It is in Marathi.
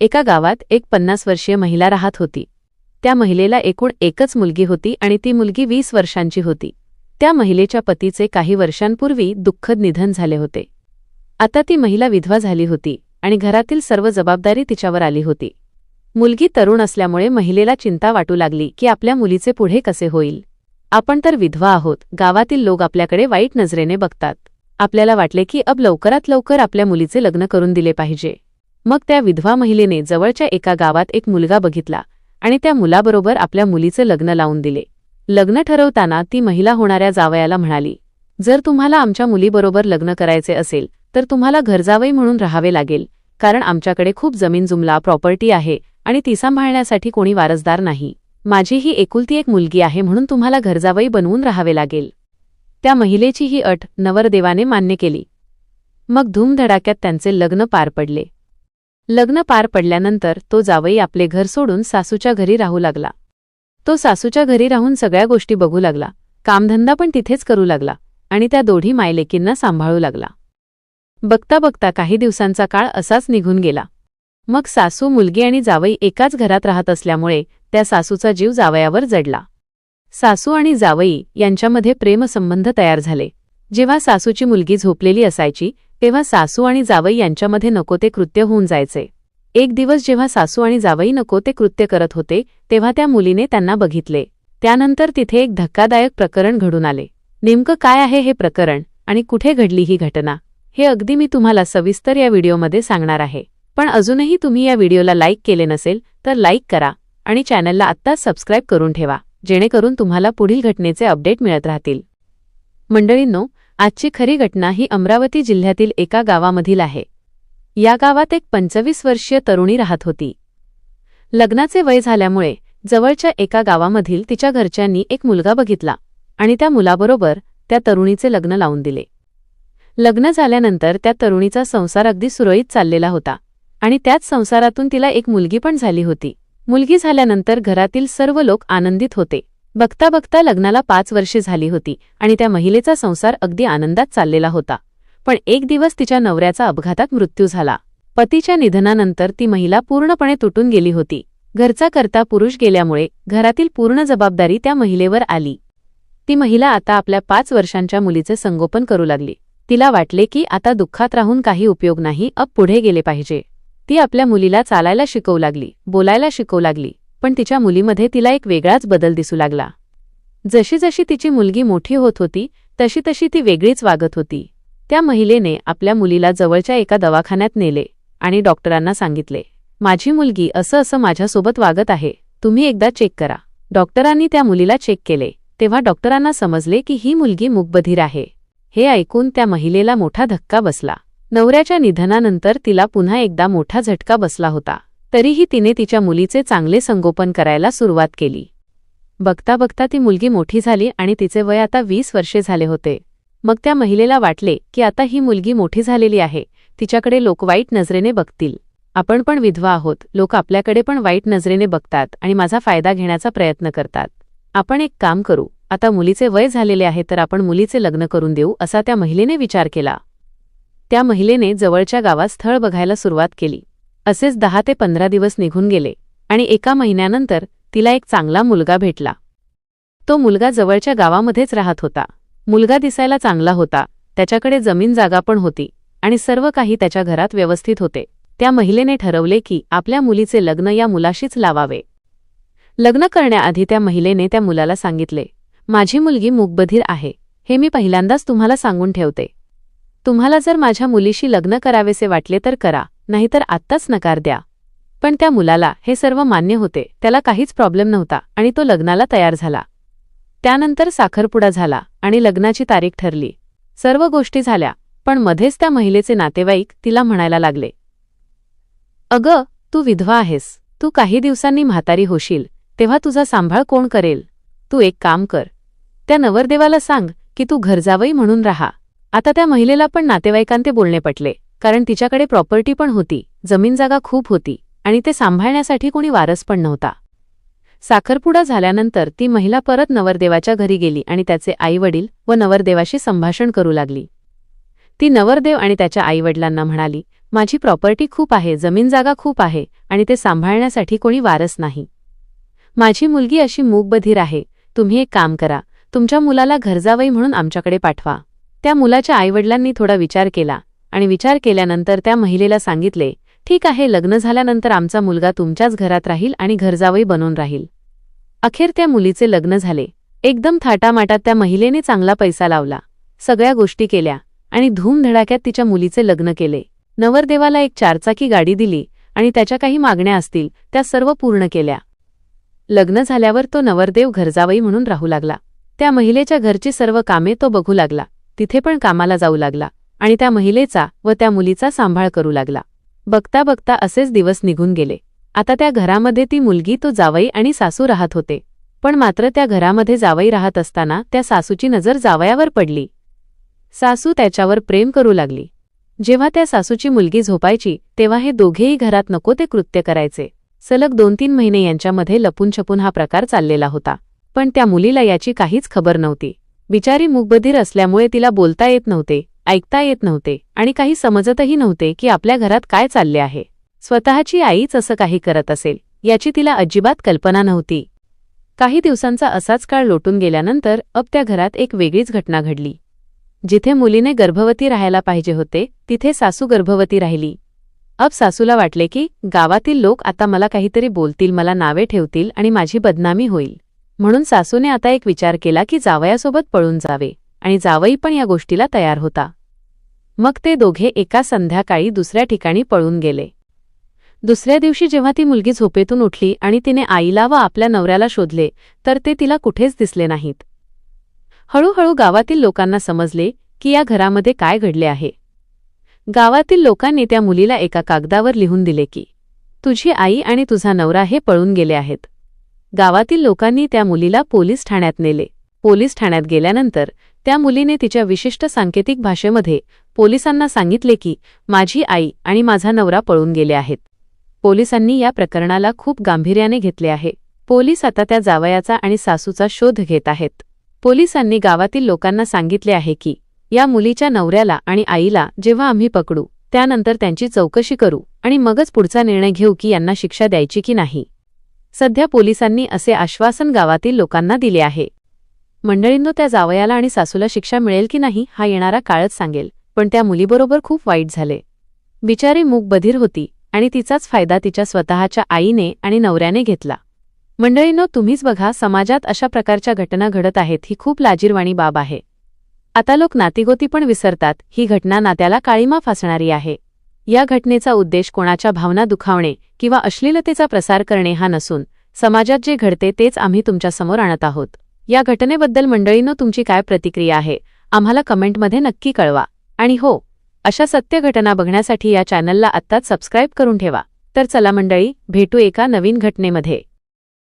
एका गावात एक 50 वर्षीय महिला राहत होती. त्या महिलेला एकूण एकच मुलगी होती आणि ती मुलगी 20 वर्षांची होती. त्या महिलेच्या पतीचे काही वर्षांपूर्वी दुःखद निधन झाले होते. आता ती महिला विधवा झाली होती आणि घरातील सर्व जबाबदारी तिच्यावर आली होती. मुलगी तरुण असल्यामुळे महिलेला चिंता वाटू लागली की आपल्या मुलीचे पुढे कसे होईल. आपण तर विधवा आहोत, गावातील लोक आपल्याकडे वाईट नजरेने बघतात. आपल्याला वाटले की अब लवकरात लवकर आपल्या मुलीचे लग्न करून दिले पाहिजे. मग त्या विधवा महिलेने जवळच्या एका गावात एक मुलगा बघितला आणि त्या मुलाबरोबर आपल्या मुलीचे लग्न लावून दिले. लग्न ठरवताना ती महिला होणाऱ्या जावयाला म्हणाली, जर तुम्हाला आमच्या मुलीबरोबर लग्न करायचे असेल तर तुम्हाला घरजावई म्हणून राहावे लागेल, कारण आमच्याकडे खूप जमीन जुमला प्रॉपर्टी आहे आणि ती सांभाळण्यासाठी कोणी वारसदार नाही. माझी ही एकुलती एक मुलगी आहे म्हणून तुम्हाला घरजावई बनवून राहावे लागेल. त्या महिलेची ही अट नवरदेवाने मान्य केली. मग धूमधडाक्यात त्यांचे लग्न पार पडले. लग्न पार पडल्यानंतर तो जावई आपले घर सोडून सासूच्या घरी राहू लागला. तो सासूच्या घरी राहून सगळ्या गोष्टी बघू लागला, कामधंदा पण तिथेच करू लागला आणि त्या दोघी मायलेकींना सांभाळू लागला. बघता बघता काही दिवसांचा काळ असाच निघून गेला. मग सासू, मुलगी आणि जावई एकाच घरात राहत असल्यामुळे त्या सासूचा जीव जावयावर जडला. सासू आणि जावई यांच्यामध्ये प्रेमसंबंध तयार झाले. जेव्हा सासूची मुलगी झोपलेली असायची तेव्हा सासू आणि जावई यांच्यामध्ये नको ते कृत्य होऊन जायचे. एक दिवस जेव्हा सासू आणि जावई नको ते कृत्य करत होते तेव्हा त्या मुलीने त्यांना बघितले. त्यानंतर तिथे एक धक्कादायक प्रकरण घडून आले. नेमकं काय आहे हे प्रकरण आणि कुठे घडली ही घटना हे अगदी मी तुम्हाला सविस्तर या व्हिडिओमध्ये सांगणार आहे. पण अजूनही तुम्ही या व्हिडिओला लाईक केले नसेल तर लाईक करा आणि चॅनलला आत्ताच सबस्क्राईब करून ठेवा, जेणेकरून तुम्हाला पुढील घटनेचे अपडेट मिळत राहतील. मंडळींनो, आजची खरी घटना ही अमरावती जिल्ह्यातील एका गावामधील आहे. या गावात एक 25 वर्षीय तरुणी राहत होती. लग्नाचे वय झाल्यामुळे जवळच्या एका गावामधील तिच्या घरच्यांनी एक मुलगा बघितला आणि त्या मुलाबरोबर त्या तरुणीचे लग्न लावून दिले. लग्न झाल्यानंतर त्या तरुणीचा संसार अगदी सुरळीत चाललेला होता आणि त्याच संसारातून तिला एक मुलगी पण झाली होती. मुलगी झाल्यानंतर घरातील सर्व लोक आनंदित होते. बघता बघता लग्नाला 5 वर्षे झाली होती आणि त्या महिलेचा संसार अगदी आनंदात चाललेला होता. पण एक दिवस तिच्या नवऱ्याचा अपघातात मृत्यू झाला. पतीच्या निधनानंतर ती महिला पूर्णपणे तुटून गेली होती. घरचा कर्ता पुरुष गेल्यामुळे घरातील पूर्ण जबाबदारी त्या महिलेवर आली. ती महिला आता आपल्या 5 वर्षांच्या मुलीचे संगोपन करू लागली. तिला वाटले की आता दुःखात राहून काही उपयोग नाही, अब पुढे गेले पाहिजे. ती आपल्या मुलीला चालायला शिकवू लागली, बोलायला शिकवू लागली, पण तिच्या मुलीमध्ये तिला एक वेगळाच बदल दिसू लागला. जशी जशी तिची मुलगी मोठी होत होती तशी तशी ती वेगळीच वागत होती. त्या महिलेने आपल्या मुलीला जवळच्या एका दवाखान्यात नेले आणि डॉक्टरांना सांगितले, माझी मुलगी असं असं माझ्यासोबत वागत आहे, तुम्ही एकदा चेक करा. डॉक्टरांनी त्या मुलीला चेक केले तेव्हा डॉक्टरांना समजले की ही मुलगी मूकबधीर आहे. हे ऐकून त्या महिलेला मोठा धक्का बसला. नवऱ्याच्या निधनानंतर तिला पुन्हा एकदा मोठा झटका बसला होता. तरीही तिने तिच्या मुलीचे चांगले संगोपन करायला सुरुवात केली. बघता बघता ती मुलगी मोठी झाली आणि तिचे वय आता 20 वर्षे झाले होते. मग त्या महिलेला वाटले की आता ही मुलगी मोठी झालेली आहे, तिच्याकडे लोक वाईट नजरेने बघतील. आपण पण विधवा आहोत, लोक आपल्याकडे पण वाईट नजरेने बघतात आणि माझा फायदा घेण्याचा प्रयत्न करतात. आपण एक काम करू, आता मुलीचे वय झालेले आहे तर आपण मुलीचे लग्न करून देऊ, असा त्या महिलेने विचार केला. त्या महिलेने जवळच्या गावात स्थळ बघायला सुरुवात केली. असेच 10 ते 15 दिवस निघून गेले आणि एका महिन्यानंतर तिला एक चांगला मुलगा भेटला. तो मुलगा जवळच्या गावामध्येच राहत होता. मुलगा दिसायला चांगला होता, त्याच्याकडे जमीन जागा पण होती आणि सर्व काही त्याच्या घरात व्यवस्थित होते. त्या महिलेने ठरवले की आपल्या मुलीचे लग्न या मुलाशीच लावावे. लग्न करण्याआधी त्या महिलेने त्या मुलाला सांगितले, माझी मुलगी मूकबधीर आहे, हे मी पहिल्यांदाच तुम्हाला सांगून ठेवते. तुम्हाला जर माझ्या मुलीशी लग्न करावेसे वाटले तर करा, नाहीतर आत्ताच नकार द्या. पण त्या मुलाला हे सर्व मान्य होते, त्याला काहीच प्रॉब्लेम नव्हता आणि तो लग्नाला तयार झाला. त्यानंतर साखरपुडा झाला आणि लग्नाची तारीख ठरली. सर्व गोष्टी झाल्या, पण मध्येच त्या महिलेचे नातेवाईक तिला म्हणायला लागले, अगं, तू विधवा आहेस, तू काही दिवसांनी म्हातारी होशील, तेव्हा तुझा सांभाळ कोण करेल? तू एक काम कर, त्या नवरदेवाला सांग की तू घरजावई म्हणून राहा. आता त्या महिलेला पण नातेवाईकांते बोलणे पटले, कारण तिच्याकडे प्रॉपर्टी पण होती, जमीन जागा खूप होती आणि ते सांभाळण्यासाठी कोणी वारस पण नव्हता. साखरपुडा झाल्यानंतर ती महिला परत नवरदेवाच्या घरी गेली आणि त्याचे आईवडील व नवरदेवाशी संभाषण करू लागली. ती नवरदेव आणि त्याच्या आईवडिलांना म्हणाली, माझी प्रॉपर्टी खूप आहे, जमीन जागा खूप आहे आणि ते सांभाळण्यासाठी कोणी वारस नाही. माझी मुलगी अशी मूकबधीर आहे. तुम्ही एक काम करा, तुमच्या मुलाला घरजावई म्हणून आमच्याकडे पाठवा. त्या मुलाच्या आईवडिलांनी थोडा विचार केला आणि विचार केल्यानंतर त्या महिलेला सांगितले, ठीक आहे, लग्न झाल्यानंतर आमचा मुलगा तुमच्याच घरात राहील आणि घरजावई बनून राहील. अखेर त्या मुलीचे लग्न झाले. एकदम थाटामाटात त्या महिलेने चांगला पैसा लावला, सगळ्या गोष्टी केल्या आणि धूमधडाक्यात तिच्या मुलीचे लग्न केले. नवरदेवाला एक 4 चाकी गाडी दिली आणि त्याच्या काही मागण्या असतील त्या सर्व पूर्ण केल्या. लग्न झाल्यावर तो नवरदेव घरजावई म्हणून राहू लागला. त्या महिलेच्या घरची सर्व कामे तो बघू लागला, तिथे पण कामाला जाऊ लागला आणि त्या महिलेचा व त्या मुलीचा सांभाळ करू लागला. बघता बघता असेच दिवस निघून गेले. आता त्या घरामध्ये ती मुलगी, तो जावई आणि सासू राहत होते. पण मात्र त्या घरामध्ये जावई राहत असताना त्या सासूची नजर जावयावर पडली. सासू त्याच्यावर प्रेम करू लागली. जेव्हा त्या सासूची मुलगी झोपायची तेव्हा हे दोघेही घरात नको ते कृत्य करायचे. सलग 2-3 महिने यांच्यामध्ये लपून-छपून हा प्रकार चाललेला होता. पण त्या मुलीला याची काहीच खबर नव्हती. बिचारी मूकबधीर असल्यामुळे तिला बोलता येत नव्हते, ऐकता येत नव्हते आणि काही समजतही नव्हते की आपल्या घरात काय चालले आहे. स्वतःची आईच असं काही करत असेल याची तिला अजिबात कल्पना नव्हती. काही दिवसांचा असाच काळ लोटून गेल्यानंतर त्या घरात एक वेगळीच घटना घडली. जिथे मुलीने गर्भवती राहायला पाहिजे होते तिथे सासू गर्भवती राहिली. सासूला वाटले की गावातील लोक आता मला काहीतरी बोलतील, मला नावे ठेवतील आणि माझी बदनामी होईल. म्हणून सासूने आता एक विचार केला की जावयासोबत पळून जावे आणि जावई पण या गोष्टीला तयार होता. मग ते दोघे एका संध्याकाळी दुसऱ्या ठिकाणी पळून गेले. दुसऱ्या दिवशी जेव्हा ती मुलगी झोपेतून उठली आणि तिने आईला व आपल्या नवऱ्याला शोधले तर ते तिला कुठेच दिसले नाहीत. हळूहळू गावातील लोकांना समजले की या घरामध्ये काय घडले आहे. गावातील लोकांनी त्या मुलीला एका कागदावर लिहून दिले की तुझी आई आणि तुझा नवरा हे पळून गेले आहेत. गावातील लोकांनी त्या मुलीला पोलीस ठाण्यात नेले. पोलीस ठाण्यात गेल्यानंतर त्या मुलीने तिच्या विशिष्ट सांकेतिक भाषेमध्ये पोलिसांना सांगितले की माझी आई आणि माझा नवरा पळून गेले आहेत. पोलिसांनी या प्रकरणाला खूप गांभीर्याने घेतले आहे. पोलीस आता त्या जावयाचा आणि सासूचा शोध घेत आहेत. पोलिसांनी गावातील लोकांना सांगितले आहे की या मुलीच्या नवऱ्याला आणि आईला जेव्हा आम्ही पकडू त्यानंतर त्यांची चौकशी करू आणि मगच पुढचा निर्णय घेऊ की यांना शिक्षा द्यायची की नाही. सध्या पोलिसांनी असे आश्वासन गावातील लोकांना दिले आहे. मंडळींनो, त्या जावयाला आणि सासूला शिक्षा मिळेल की नाही हा येणारा काळच सांगेल. पण त्या मुलीबरोबर खूप वाईट झाले. बिचारी मूकबधीर होती आणि तिचाच फायदा तिच्या स्वतःच्या आईने आणि नवऱ्याने घेतला. मंडळींनो, तुम्हीच बघा, समाजात अशा प्रकारच्या घटना घडत आहेत. ही खूप लाजिरवाणी बाब आहे. आता लोक नातीगोती पण विसरतात. ही घटना नात्याला काळीमा फासणारी आहे. या घटनेचा उद्देश कोणाच्या भावना दुखावणे किंवा अश्लीलतेचा प्रसार करणे हा नसून समाजात जे घडते तेच आम्ही तुमच्यासमोर आणत आहोत. या घटनेबद्दल मंडळींनो तुमची काय प्रतिक्रिया आहे आम्हाला कमेंटमध्ये नक्की कळवा. आणि हो, अशा सत्य घटना बघण्यासाठी या चॅनलला आत्ताच सबस्क्राईब करून ठेवा. तर चला मंडळी, भेटू एका नवीन घटनेमध्ये.